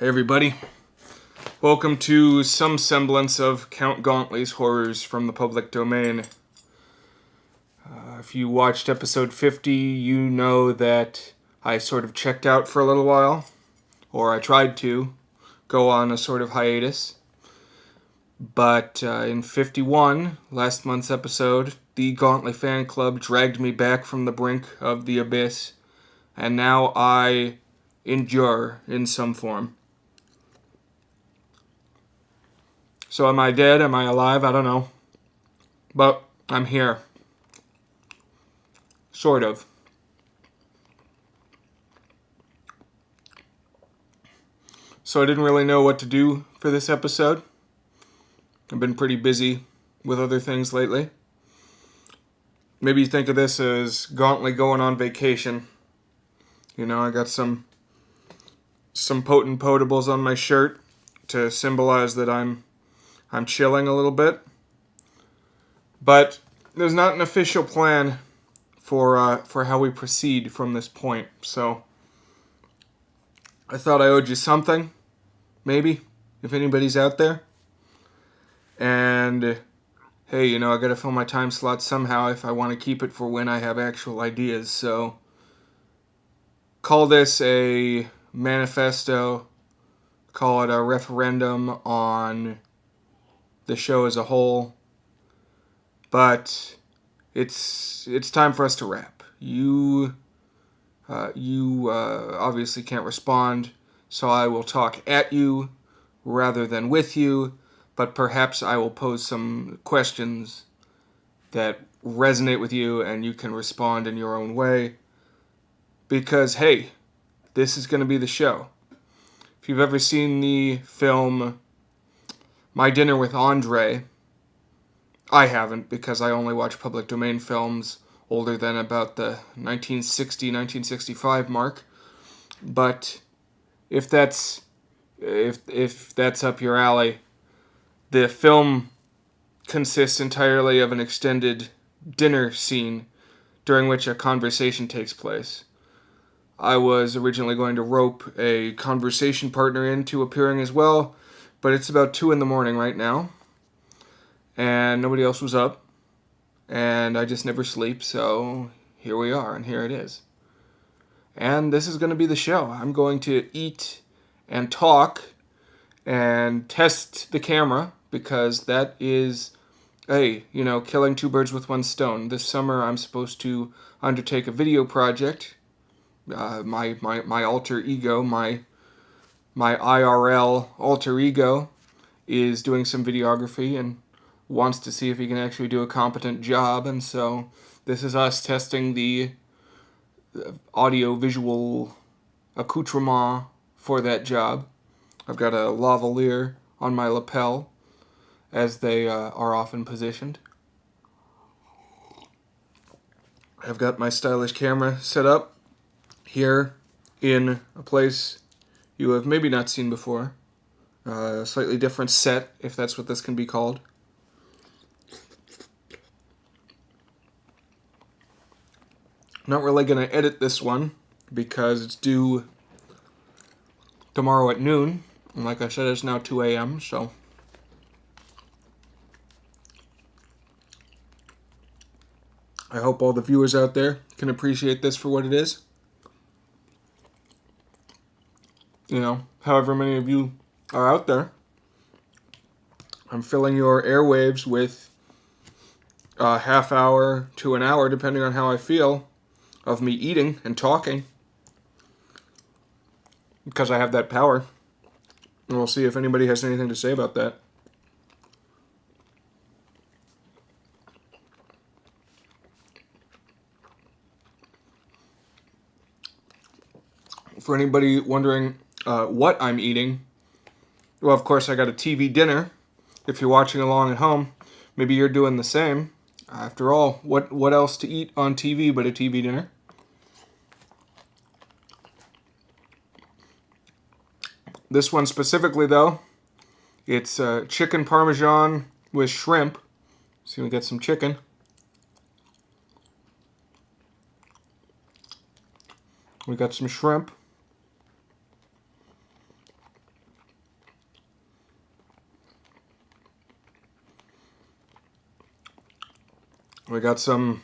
Hey everybody, welcome to some semblance of Count Gauntly's horrors from the public domain. If you watched episode 50, you know that I sort of checked out for a little while, or I tried to go on a sort of hiatus. But in 51, last month's episode, the Gauntly fan club dragged me back from the brink of the abyss, and now I endure in some form. So am I dead? Am I alive? I don't know. But I'm here. Sort of. So I didn't really know what to do for this episode. I've been pretty busy with other things lately. Maybe you think of this as Gauntly going on vacation. You know, I got some potent potables on my shirt to symbolize that I'm chilling a little bit. But there's not an official plan for how we proceed from this point. So I thought I owed you something, maybe, if anybody's out there. And hey, you know, I gotta fill my time slot somehow if I want to keep it for when I have actual ideas. So call this a manifesto, call it a referendum on the show as a whole. But it's time for us to wrap. You obviously can't respond, so I will talk at you rather than with you, but perhaps I will pose some questions that resonate with you and you can respond in your own way. Because, hey, this is going to be the show. If you've ever seen the film My Dinner with Andre, I haven't, because I only watch public domain films older than about the 1960-1965 mark. But if that's up your alley, the film consists entirely of an extended dinner scene during which a conversation takes place. I was originally going to rope a conversation partner into appearing as well, but it's about 2 a.m. right now, and nobody else was up, and I just never sleep, so here we are, and here it is. And this is going to be the show. I'm going to eat and talk and test the camera, because that is, hey, you know, killing two birds with one stone. This summer I'm supposed to undertake a video project. My alter ego, my IRL alter ego is doing some videography and wants to see if he can actually do a competent job, and so this is us testing the audio-visual accoutrement for that job. I've got a lavalier on my lapel, as they are often positioned. I've got my stylish camera set up here in a place you have maybe not seen before. A slightly different set, if that's what this can be called. Not really going to edit this one because it's due tomorrow at noon. And like I said, it's now 2 a.m., so I hope all the viewers out there can appreciate this for what it is. You know, however many of you are out there, I'm filling your airwaves with a half hour to an hour, depending on how I feel, of me eating and talking, because I have that power. And we'll see if anybody has anything to say about that. For anybody wondering what I'm eating, well, of course, I got a TV dinner. If you're watching along at home, maybe you're doing the same. After all, what else to eat on TV but a TV dinner? This one specifically, though, it's chicken parmesan with shrimp. See, we got some chicken. We got some shrimp. We got some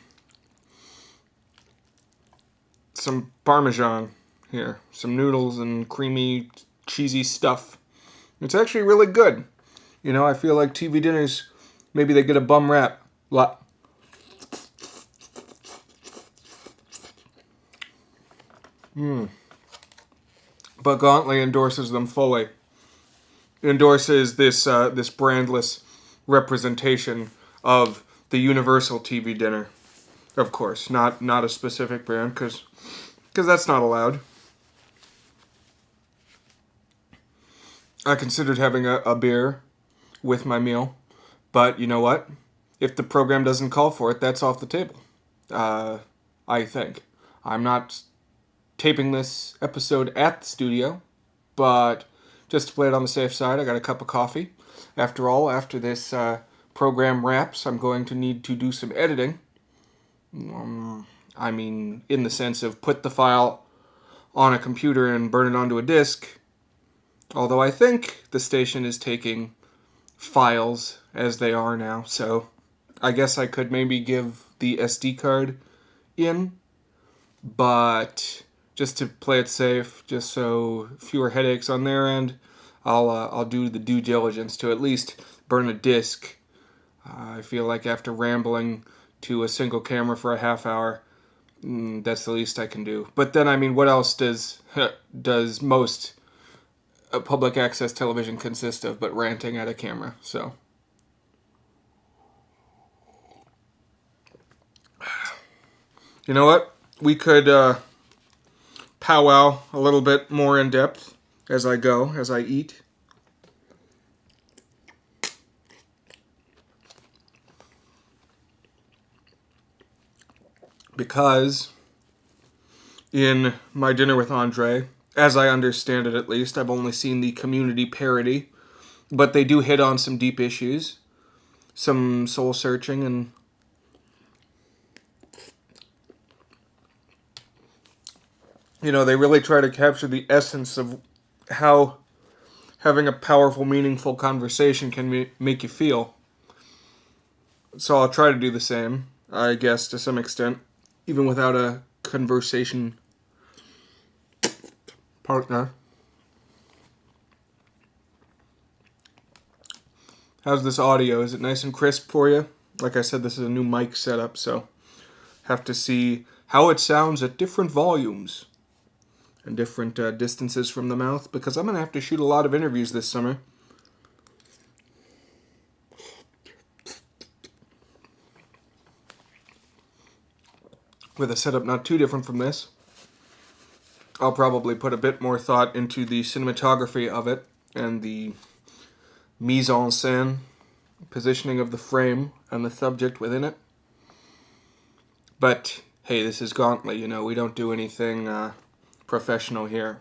Parmesan here. Some noodles and creamy, cheesy stuff. It's actually really good. You know, I feel like TV dinners, maybe they get a bum rap. But Gauntly endorses them fully. Endorses this brandless representation of the universal TV dinner. Of course, not a specific brand, because that's not allowed. I considered having a beer with my meal, but you know what? If the program doesn't call for it, that's off the table. I think. I'm not taping this episode at the studio, but just to play it on the safe side, I got a cup of coffee. After all, after this program wraps, I'm going to need to do some editing. I mean, in the sense of put the file on a computer and burn it onto a disk. Although I think the station is taking files as they are now, so I guess I could maybe give the SD card in, but just to play it safe, just so fewer headaches on their end, I'll do the due diligence to at least burn a disk. I feel like after rambling to a single camera for a half hour, that's the least I can do. But then, I mean, what else does most public access television consist of but ranting at a camera? So, you know what? We could powwow a little bit more in depth as I eat. Because in my dinner with Andre, as I understand it at least, I've only seen the Community parody, but they do hit on some deep issues, some soul searching, and you know, they really try to capture the essence of how having a powerful, meaningful conversation can make you feel. So I'll try to do the same, I guess, to some extent, even without a conversation partner. How's this audio? Is it nice and crisp for you? Like I said, this is a new mic setup, so have to see how it sounds at different volumes and different distances from the mouth, because I'm going to have to shoot a lot of interviews this summer. With a setup not too different from this. I'll probably put a bit more thought into the cinematography of it and the mise en scène, positioning of the frame and the subject within it. But hey, this is Gauntly, you know, we don't do anything professional here.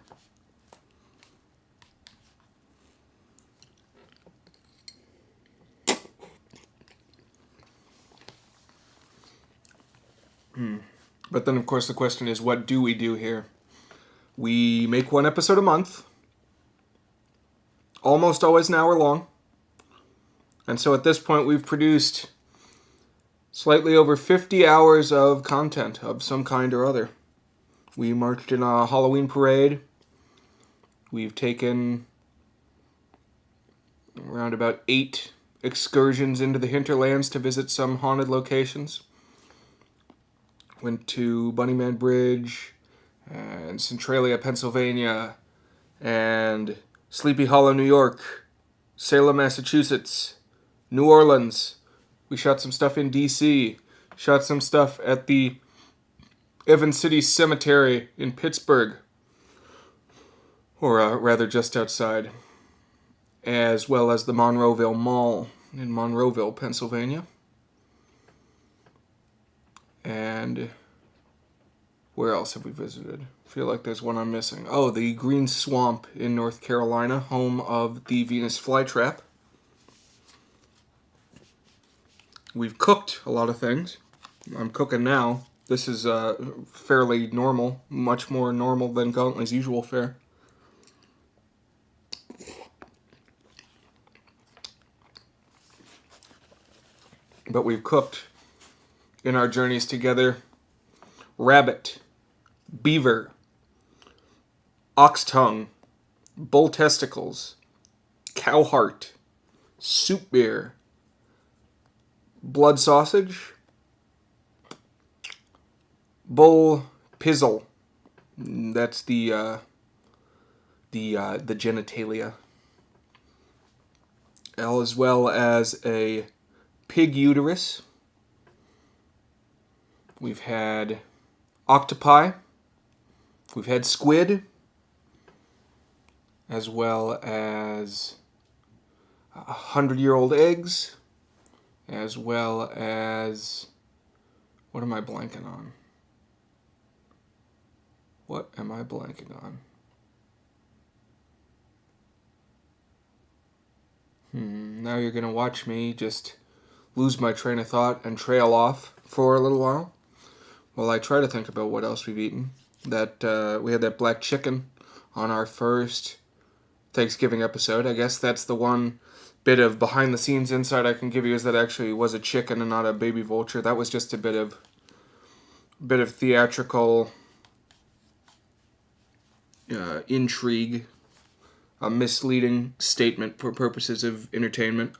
But then, of course, the question is, what do we do here? We make one episode a month, almost always an hour long. And so at this point, we've produced slightly over 50 hours of content of some kind or other. We marched in a Halloween parade. We've taken around about 8 excursions into the hinterlands to visit some haunted locations. Went to Bunnyman Bridge and Centralia, Pennsylvania, and Sleepy Hollow, New York, Salem, Massachusetts, New Orleans. We shot some stuff in D.C., shot some stuff at the Evans City Cemetery in Pittsburgh, or rather just outside, as well as the Monroeville Mall in Monroeville, Pennsylvania. And where else have we visited? I feel like there's one I'm missing. Oh, the Green Swamp in North Carolina, home of the Venus flytrap. We've cooked a lot of things. I'm cooking now. This is fairly normal, much more normal than Gauntly's usual fare. But we've cooked in our journeys together. Rabbit, beaver, ox tongue, bull testicles, cow heart, soup beer, blood sausage, bull pizzle. That's the genitalia, as well as a pig uterus. We've had octopi. We've had squid, as well as 100-year-old eggs, as well as, what am I blanking on? What am I blanking on? Now you're going to watch me just lose my train of thought and trail off for a little while while I try to think about what else we've eaten. That we had that black chicken on our first Thanksgiving episode. I guess that's the one bit of behind the scenes insight I can give you, is that actually was a chicken and not a baby vulture. That was just a bit of theatrical intrigue, a misleading statement for purposes of entertainment.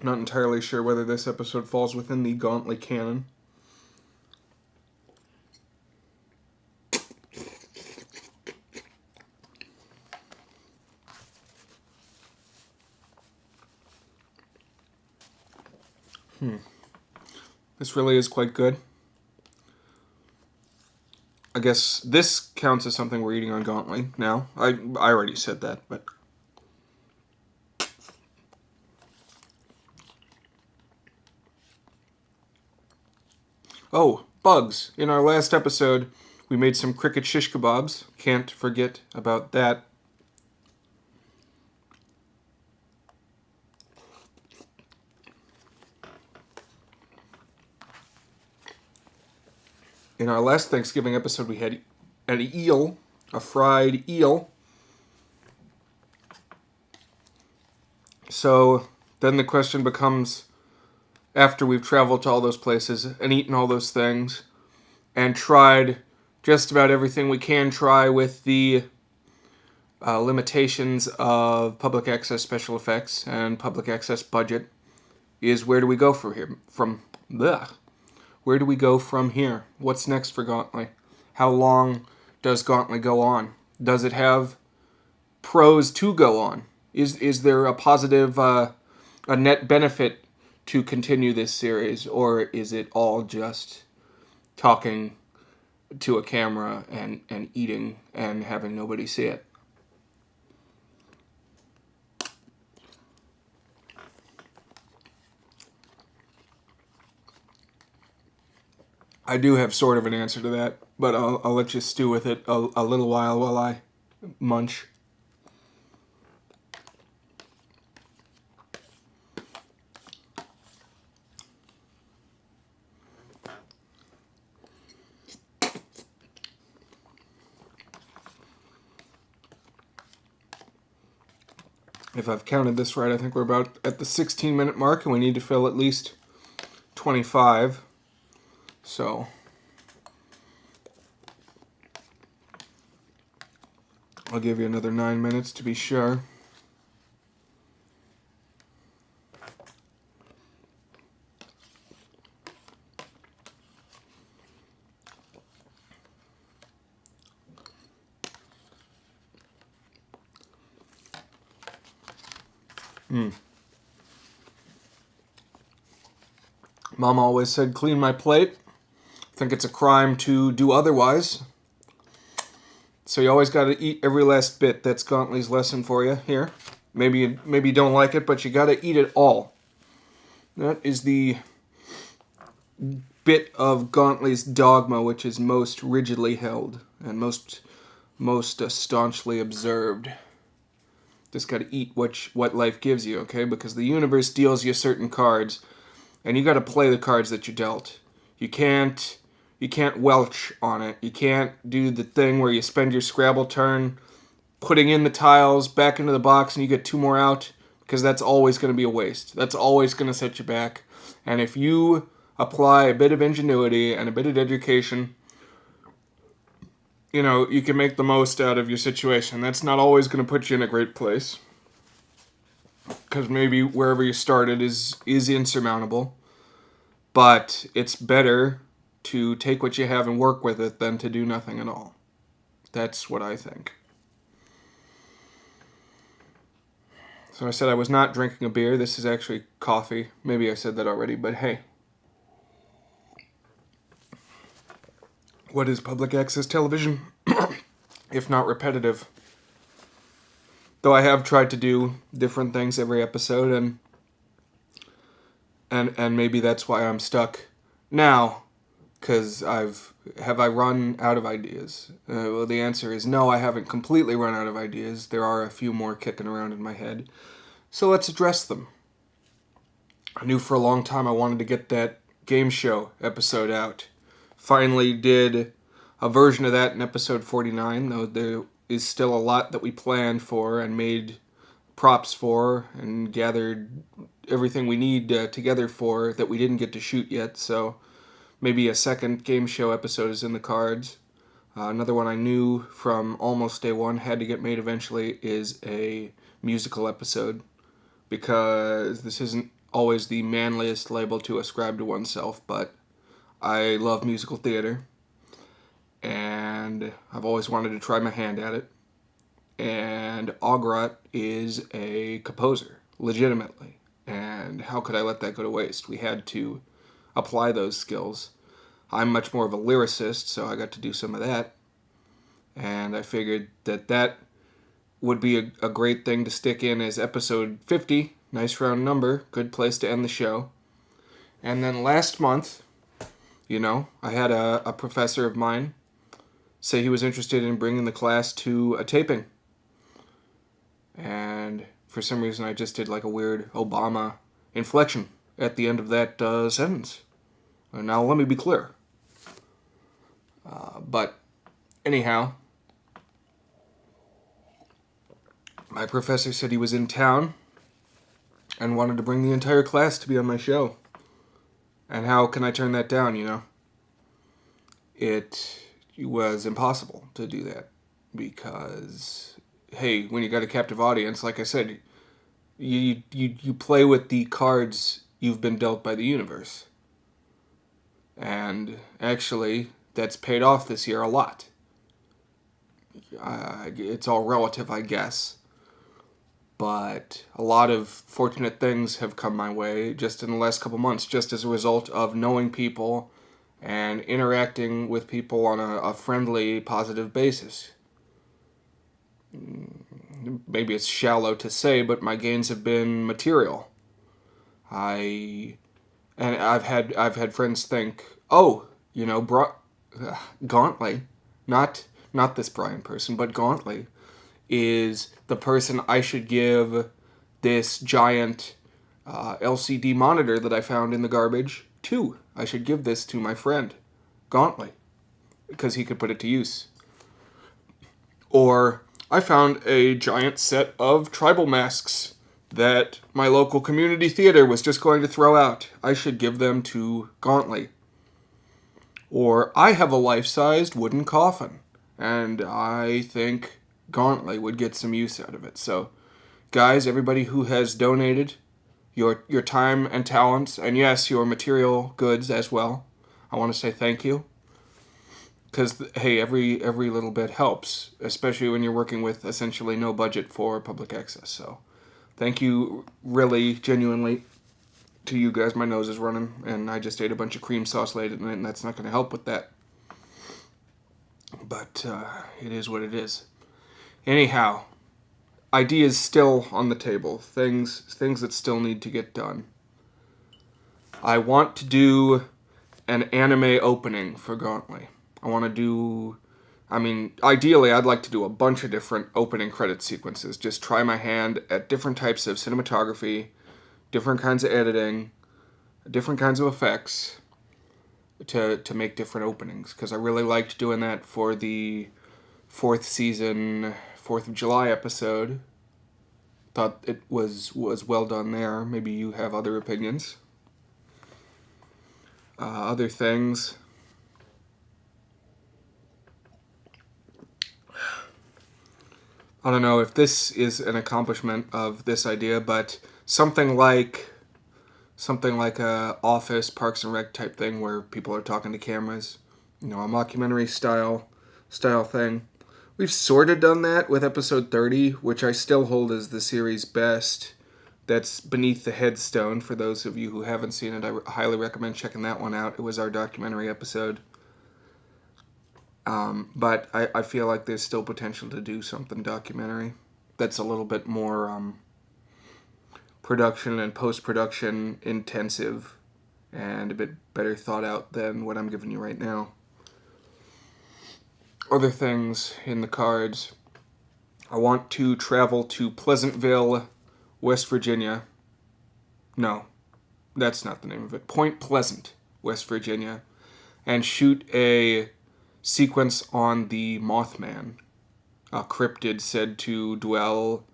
Not entirely sure whether this episode falls within the Gauntly canon. This really is quite good. I guess this counts as something we're eating on Gauntly now. I already said that, but... Oh, bugs. In our last episode, we made some cricket shish kebabs. Can't forget about that. In our last Thanksgiving episode, we had an eel, a fried eel. So then the question becomes, after we've traveled to all those places and eaten all those things and tried just about everything we can try with the limitations of public access special effects and public access budget, is where do we go from here? Where do we go from here? What's next for Gauntly? How long does Gauntly go on? Does it have pros to go on? Is there a positive, a net benefit to continue this series, or is it all just talking to a camera and eating and having nobody see it? I do have sort of an answer to that, but I'll let you stew with it a little while I munch. If I've counted this right, I think we're about at the 16-minute mark, and we need to fill at least 25. So I'll give you another 9 minutes to be sure. Mom always said, clean my plate. I think it's a crime to do otherwise. So you always got to eat every last bit. That's Gauntly's lesson for you here. Maybe you don't like it, but you got to eat it all. That is the bit of Gauntly's dogma which is most rigidly held and most staunchly observed. Just got to eat what life gives you, okay? Because the universe deals you certain cards, and you got to play the cards that you dealt. You can't welch on it. You can't do the thing where you spend your Scrabble turn putting in the tiles back into the box and you get 2 more out, because that's always going to be a waste. That's always going to set you back. And if you apply a bit of ingenuity and a bit of education, you can make the most out of your situation. That's not always going to put you in a great place, because maybe wherever you started is insurmountable. But it's better to take what you have and work with it than to do nothing at all. That's what I think. So I said I was not drinking a beer. This is actually coffee. Maybe I said that already, but hey. What is public access television? If not repetitive. Though I have tried to do different things every episode, and maybe that's why I'm stuck now, because have I run out of ideas? Well, the answer is no, I haven't completely run out of ideas. There are a few more kicking around in my head. So let's address them. I knew for a long time I wanted to get that game show episode out. Finally did a version of that in episode 49, though there is still a lot that we planned for and made props for and gathered everything we need together for that we didn't get to shoot yet, so maybe a second game show episode is in the cards. Another one I knew from almost day one had to get made eventually is a musical episode, because this isn't always the manliest label to ascribe to oneself, but I love musical theater, and I've always wanted to try my hand at it. And Ogrot is a composer, legitimately. And how could I let that go to waste? We had to apply those skills. I'm much more of a lyricist, so I got to do some of that. And I figured that would be a great thing to stick in as episode 50. Nice round number. Good place to end the show. And then last month, I had a professor of mine say he was interested in bringing the class to a taping. And for some reason I just did like a weird Obama inflection at the end of that sentence. And now let me be clear. But anyhow, my professor said he was in town and wanted to bring the entire class to be on my show. And how can I turn that down, It was impossible to do that, because hey, when you got a captive audience, like I said, you play with the cards you've been dealt by the universe. And actually, that's paid off this year a lot. It's all relative, I guess. But a lot of fortunate things have come my way just in the last couple months, just as a result of knowing people and interacting with people on a friendly, positive basis. Maybe it's shallow to say, but my gains have been material. I've had friends think, Gauntlé, not this Brian person, but Gauntlé is the person I should give this giant LCD monitor that I found in the garbage to. I should give this to my friend, Gauntlé, because he could put it to use. Or I found a giant set of tribal masks that my local community theater was just going to throw out. I should give them to Gauntlé. Or I have a life-sized wooden coffin, and I think Gauntlé would get some use out of it. So, guys, everybody who has donated your time and talents, and yes, your material goods as well, I want to say thank you. Because, hey, every little bit helps, especially when you're working with essentially no budget for public access. So, thank you, really, genuinely, to you guys. My nose is running, and I just ate a bunch of cream sauce late at night, and that's not going to help with that. But it is what it is. Anyhow, ideas still on the table. Things that still need to get done. I want to do an anime opening for Gauntlé. I want to do... ideally, I'd like to do a bunch of different opening credit sequences. Just try my hand at different types of cinematography, different kinds of editing, different kinds of effects to make different openings. Because I really liked doing that for the 4th season 4th of July episode. Thought it was well done there. Maybe you have other opinions. Other things. I don't know if this is an accomplishment of this idea, but something like a Office, Parks and Rec type thing where people are talking to cameras, a mockumentary style thing. We've sort of done that with episode 30, which I still hold as the series' best. That's Beneath the Headstone. For those of you who haven't seen it, I highly recommend checking that one out. It was our documentary episode. But I feel like there's still potential to do something documentary that's a little bit more production and post-production intensive and a bit better thought out than what I'm giving you right now. Other things in the cards. I want to travel to Pleasantville, West Virginia. No, that's not the name of it. Point Pleasant, West Virginia, and shoot a sequence on the Mothman, a cryptid said to dwell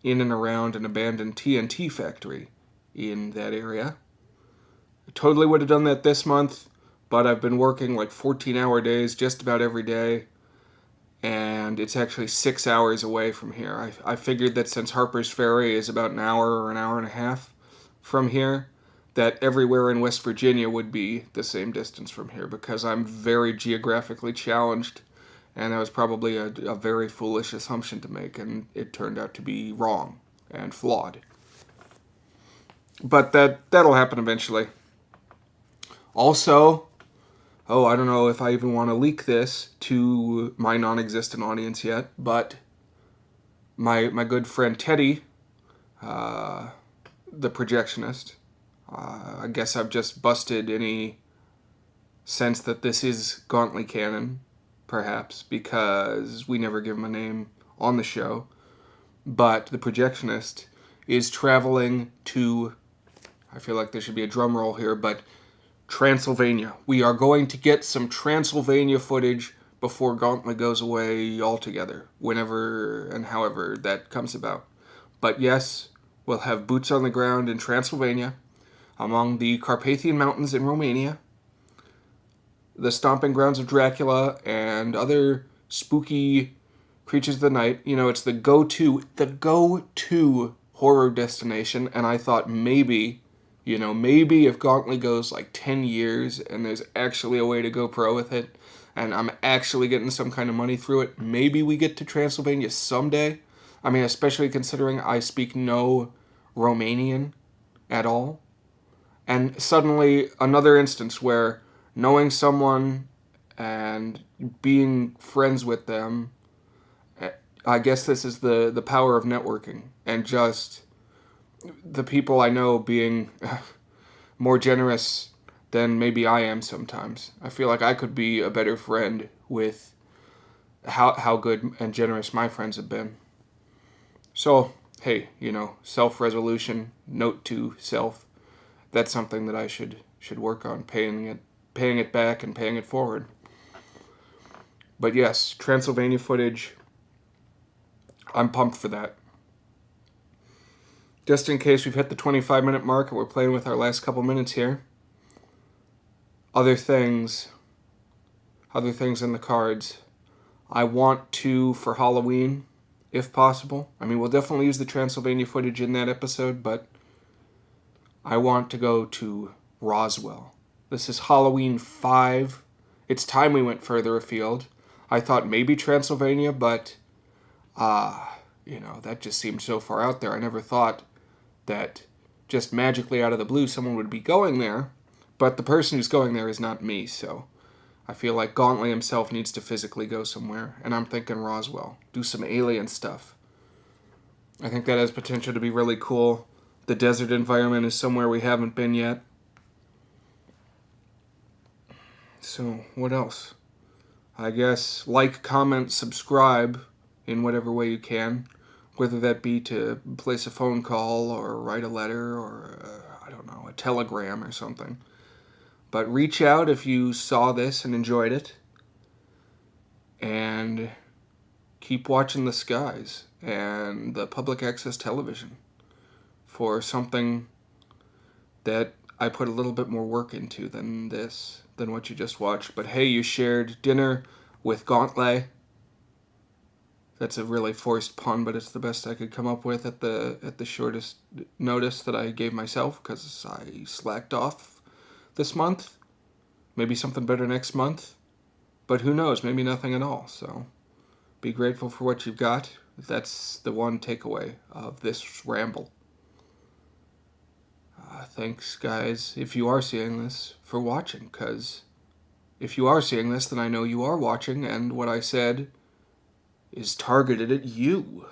in and around an abandoned TNT factory in that area. I totally would have done that this month, but I've been working like 14-hour days just about every day, and it's actually 6 hours away from here. I figured that since Harper's Ferry is about an hour or an hour and a half from here, that everywhere in West Virginia would be the same distance from here, because I'm very geographically challenged, and that was probably a very foolish assumption to make, and it turned out to be wrong and flawed. But that'll happen eventually. Also, I don't know if I even want to leak this to my non-existent audience yet, but my good friend Teddy, the projectionist, I guess I've just busted any sense that this is Gauntly canon, perhaps, because we never give him a name on the show. But the projectionist is traveling to, I feel like there should be a drum roll here, but Transylvania. We are going to get some Transylvania footage before Gauntly goes away altogether, whenever and however that comes about. But yes, we'll have boots on the ground in Transylvania, among the Carpathian Mountains in Romania, the stomping grounds of Dracula, and other spooky creatures of the night. It's the go-to horror destination, and I thought maybe if Gauntly goes like 10 years and there's actually a way to go pro with it, and I'm actually getting some kind of money through it, maybe we get to Transylvania someday. I mean, especially considering I speak no Romanian at all. And suddenly, another instance where knowing someone and being friends with them, I guess this is the power of networking, and just the people I know being more generous than maybe I am sometimes. I feel like I could be a better friend with how good and generous my friends have been. So, hey, self-resolution, note to self. That's something that I should work on, paying it back and paying it forward. But yes, Transylvania footage, I'm pumped for that. Just in case we've hit the 25-minute mark and we're playing with our last couple minutes here. Other things in the cards. I want to, for Halloween, if possible. I mean, we'll definitely use the Transylvania footage in that episode, but I want to go to Roswell. This is Halloween 5. It's time we went further afield. I thought maybe Transylvania, but, that just seemed so far out there. I never thought that just magically out of the blue someone would be going there, but the person who's going there is not me, so I feel like Gauntlé himself needs to physically go somewhere, and I'm thinking Roswell. Do some alien stuff. I think that has potential to be really cool. The desert environment is somewhere we haven't been yet. So, what else? I guess like, comment, subscribe in whatever way you can. Whether that be to place a phone call or write a letter or, a telegram or something. But reach out if you saw this and enjoyed it. And keep watching the skies and the public access television for something that I put a little bit more work into than what you just watched. But hey, you shared dinner with Gauntlé. That's a really forced pun, but it's the best I could come up with at the shortest notice that I gave myself, because I slacked off this month. Maybe something better next month, but who knows? Maybe nothing at all. So be grateful for what you've got. That's the one takeaway of this ramble. Thanks, guys, if you are seeing this, for watching, because if you are seeing this, then I know you are watching, and what I said is targeted at you.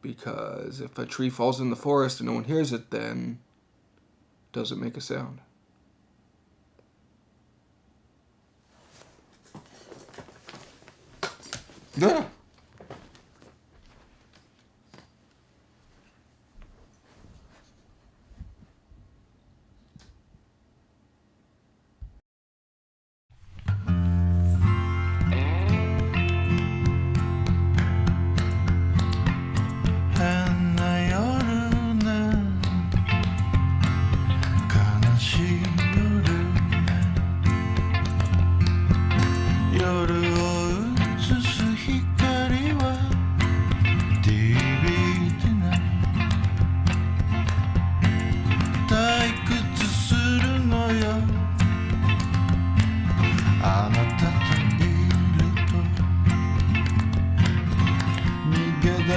Because if a tree falls in the forest and no one hears it, then it doesn't make a sound. Yeah.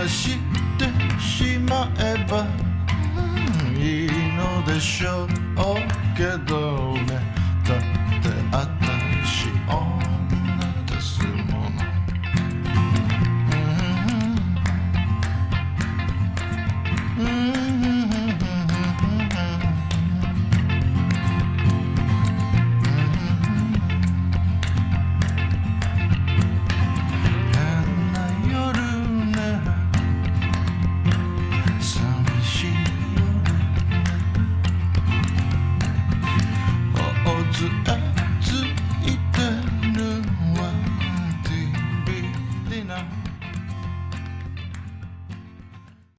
してしまえばいいのでしょうけどね